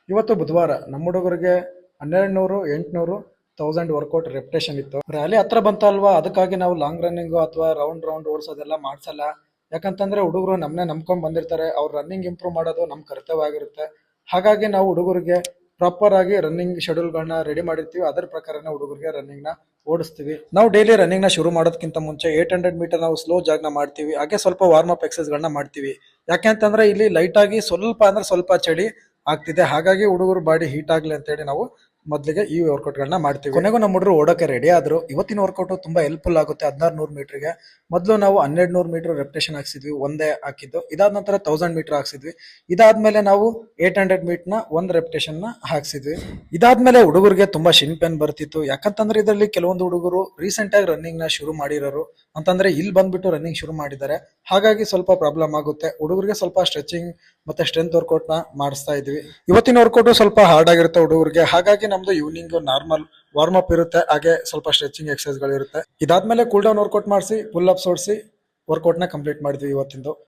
ಇವತ್ತು ಬುಧವಾರ ನಮ್ಮ ಹುಡುಗರಿಗೆ 1200, 800, 1000 ವರ್ಕೌಟ್ ರೆಪ್ಟೇಷನ್ ಇತ್ತು. ರ್ಯಾಲಿ ಹತ್ರ ಬಂತಲ್ವಾ, ಅದಕ್ಕಾಗಿ ನಾವು ಲಾಂಗ್ ರನ್ನಿಂಗು ಅಥವಾ ರೌಂಡ್ ರೌಂಡ್ ಓಡಿಸೋದೆಲ್ಲ ಮಾಡ್ಸಲ್ಲ. ಯಾಕಂತಂದ್ರೆ ಹುಡುಗರು ನಮ್ಮನ್ನೇ ನಂಬ್ಕೊಂಡ್ ಬಂದಿರ್ತಾರೆ. ಅವ್ರ ರನ್ನಿಂಗ್ ಇಂಪ್ರೂವ್ ಮಾಡೋದು ನಮ್ಮ ಕರ್ತವ್ಯ ಆಗಿರುತ್ತೆ. ಹಾಗಾಗಿ ನಾವು ಹುಡುಗರಿಗೆ ಪ್ರಾಪರ್ ಆಗಿ ರನ್ನಿಂಗ್ ಶೆಡ್ಯೂಲ್ಗಳನ್ನ ರೆಡಿ ಮಾಡಿರ್ತೀವಿ. ಅದರ ಪ್ರಕಾರನೇ ಹುಡುಗರಿಗೆ ರನ್ನಿಂಗ್ ನ ಓಡಿಸ್ತೀವಿ. ನಾವು ಡೈಲಿ ರನ್ನಿಂಗ್ ನ ಶುರು ಮಾಡೋದಕ್ಕಿಂತ ಮುಂಚೆ 800 ಮೀಟರ್ ನಾವು ಸ್ಲೋ ಜಾಗ್ನ ಮಾಡ್ತೀವಿ. ಹಾಗೆ ಸ್ವಲ್ಪ ವಾರ್ಮ್ ಅಪ್ ಎಕ್ಸರ್ಸೈಸ್ ಗಳನ್ನ ಮಾಡ್ತೀವಿ. ಯಾಕೆಂತಂದ್ರೆ ಇಲ್ಲಿ ಲೈಟ್ ಆಗಿ ಸ್ವಲ್ಪ ಅಂದ್ರೆ ಸ್ವಲ್ಪ ಚಳಿ ಆಗ್ತಿದೆ. ಹಾಗಾಗಿ ಹುಡುಗರು ಬಾಡಿ ಹೀಟ್ ಆಗ್ಲಿ ಅಂತ ಹೇಳಿ ನಾವು ಮೊದಲಿಗೆ ಈ ವರ್ಕೌಟ್ ಗಳನ್ನ ಮಾಡ್ತೀವಿ. ಕೊನೆಗೂ ನಮ್ಮ ಹುಡುಗರು ಓಡೋಕೆ ರೆಡಿ ಆದ್ರು. ಇವತ್ತಿನ ವರ್ಕೌಟ್ ತುಂಬಾ ಹೆಲ್ಪ್ಫುಲ್ ಆಗುತ್ತೆ. 1600 ಮೀಟರ್ಗೆ ಮೊದಲು ನಾವು 1200 ಮೀಟರ್ ರೆಪ್ಟೇಷನ್ ಹಾಕ್ಸಿದ್ವಿ, ಒಂದೇ ಹಾಕಿದ್ದು. ಇದಾದ ನಂತರ 1000 ಮೀಟರ್ ಹಾಕ್ಸಿದ್ವಿ. ಇದಾದ್ಮೇಲೆ ನಾವು 800 ಮೀಟರ್ ನ ಒಂದ್ ರೆಪ್ಟೇಷನ್ ನ ಹಾಕ್ಸಿದ್ವಿ. ಇದಾದ್ಮೇಲೆ ಹುಡುಗರಿಗೆ ತುಂಬಾ ಶಿನ್ ಪೇನ್ ಬರ್ತಿತ್ತು. ಯಾಕಂತಂದ್ರೆ ಇದರಲ್ಲಿ ಕೆಲವೊಂದು ಹುಡುಗರು ರೀಸೆಂಟ್ ಆಗಿ ರನ್ನಿಂಗ್ ನ ಶುರು ಮಾಡಿರೋರು, ಅಂತಂದ್ರೆ ಇಲ್ಲಿ ಬಂದ್ಬಿಟ್ಟು ರನ್ನಿಂಗ್ ಶುರು ಮಾಡಿದ್ದಾರೆ. ಹಾಗಾಗಿ ಸ್ವಲ್ಪ ಪ್ರಾಬ್ಲಮ್ ಆಗುತ್ತೆ. ಹುಡುಗರಿಗೆ ಸ್ವಲ್ಪ ಸ್ಟ್ರೆಚಿಂಗ್ ಮತ್ತೆ ಸ್ಟ್ರೆಂತ್ ವರ್ಕೌಟ್ ನ ಮಾಡಿಸ್ತಾ ಇದ್ವಿ. ಇವತ್ತಿನ ವರ್ಕೌಟ್ ಸ್ವಲ್ಪ ಹಾರ್ಡ್ ಆಗಿರುತ್ತೆ ಹುಡುಗರಿಗೆ. ಹಾಗಾಗಿ ನಮ್ದು ಈವ್ನಿಂಗ್ ನಾರ್ಮಲ್ ವಾರ್ಮ್ ಅಪ್ ಇರುತ್ತೆ, ಹಾಗೆ ಸ್ವಲ್ಪ ಸ್ಟ್ರೆಚಿಂಗ್ ಎಕ್ಸರ್ಸೈಸ್ ಗಳು ಇರುತ್ತೆ. ಇದಾದ್ಮೇಲೆ ಕೂಲ್ ಡೌನ್ ವರ್ಕೌಟ್ ಮಾಡಿಸಿ ಪುಲ್ ಅಪ್ಸ್ ಓಡಿಸಿ ವರ್ಕೌಟ್ ನ ಕಂಪ್ಲೀಟ್ ಮಾಡಿದ್ವಿ ಇವತ್ತಿಂದು.